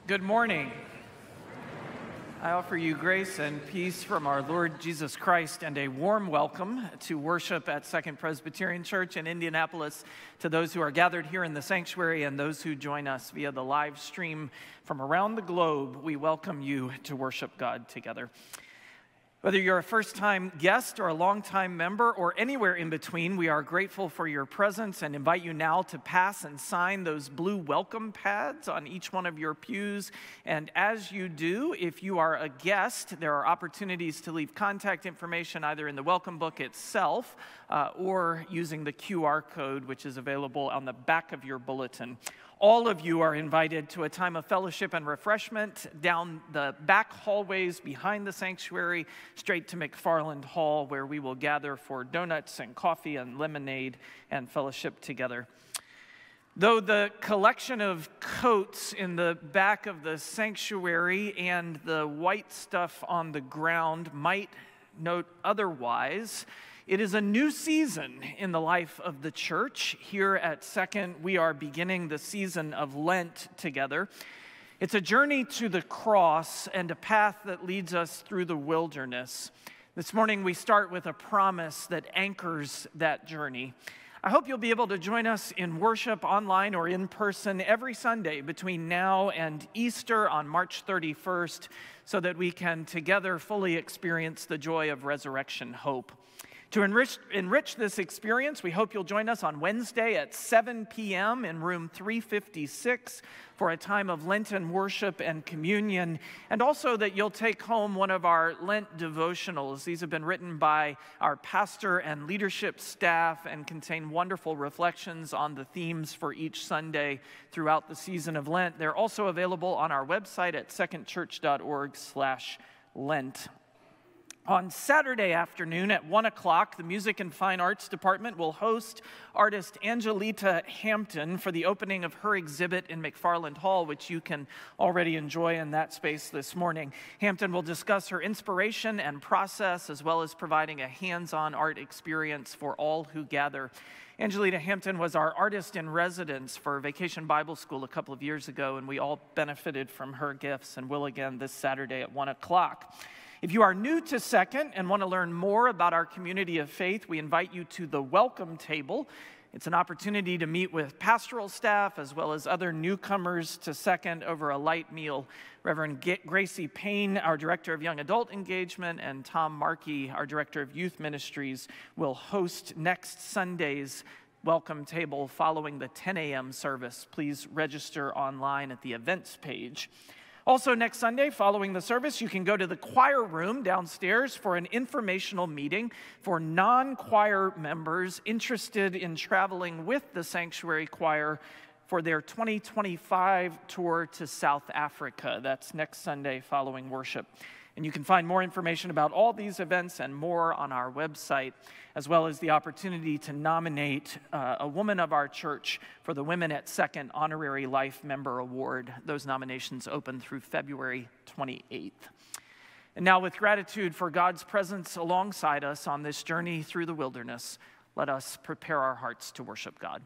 Good morning. I offer you grace and peace from our Lord Jesus Christ and a warm welcome to worship at Second Presbyterian Church in Indianapolis to those who are gathered here in the sanctuary and those who join us via the live stream from around the globe. We welcome you to worship God together. Whether you're a first-time guest or a long-time member or anywhere in between, we are grateful for your presence and invite you now to pass and sign those blue welcome pads on each one of your pews. And as you do, if you are a guest, there are opportunities to leave contact information either in the welcome book itself or using the QR code, which is available on the back of your bulletin. All of you are invited to a time of fellowship and refreshment down the back hallways behind the sanctuary, straight to McFarland Hall, where we will gather for donuts and coffee and lemonade and fellowship together. Though the collection of coats in the back of the sanctuary and the white stuff on the ground might note otherwise, it is a new season in the life of the church. Here at Second, we are beginning the season of Lent together. It's a journey to the cross and a path that leads us through the wilderness. This morning, we start with a promise that anchors that journey. I hope you'll be able to join us in worship online or in person every Sunday between now and Easter on March 31st so that we can together fully experience the joy of resurrection hope. To enrich this experience, we hope you'll join us on Wednesday at 7 p.m. in room 356 for a time of Lenten worship and communion, and also that you'll take home one of our Lent devotionals. These have been written by our pastor and leadership staff and contain wonderful reflections on the themes for each Sunday throughout the season of Lent. They're also available on our website at secondchurch.org/Lent. On Saturday afternoon at 1 o'clock, the Music and Fine Arts Department will host artist Angelita Hampton for the opening of her exhibit in McFarland Hall, which you can already enjoy in that space this morning. Hampton will discuss her inspiration and process, as well as providing a hands-on art experience for all who gather. Angelita Hampton was our artist in residence for Vacation Bible School a couple of years ago, and we all benefited from her gifts and will again this Saturday at 1 o'clock. If you are new to Second and want to learn more about our community of faith, we invite you to the welcome table. It's an opportunity to meet with pastoral staff as well as other newcomers to Second over a light meal. Reverend Gracie Payne, our Director of Young Adult Engagement, and Tom Markey, our Director of Youth Ministries, will host next Sunday's welcome table following the 10 a.m. service. Please register online at the events page. Also next Sunday, following the service, you can go to the choir room downstairs for an informational meeting for non-choir members interested in traveling with the Sanctuary Choir for their 2025 tour to South Africa. That's next Sunday following worship. And you can find more information about all these events and more on our website, as well as the opportunity to nominate a woman of our church for the Women at Second Honorary Life Member Award. Those nominations open through February 28th. And now, with gratitude for God's presence alongside us on this journey through the wilderness, let us prepare our hearts to worship God.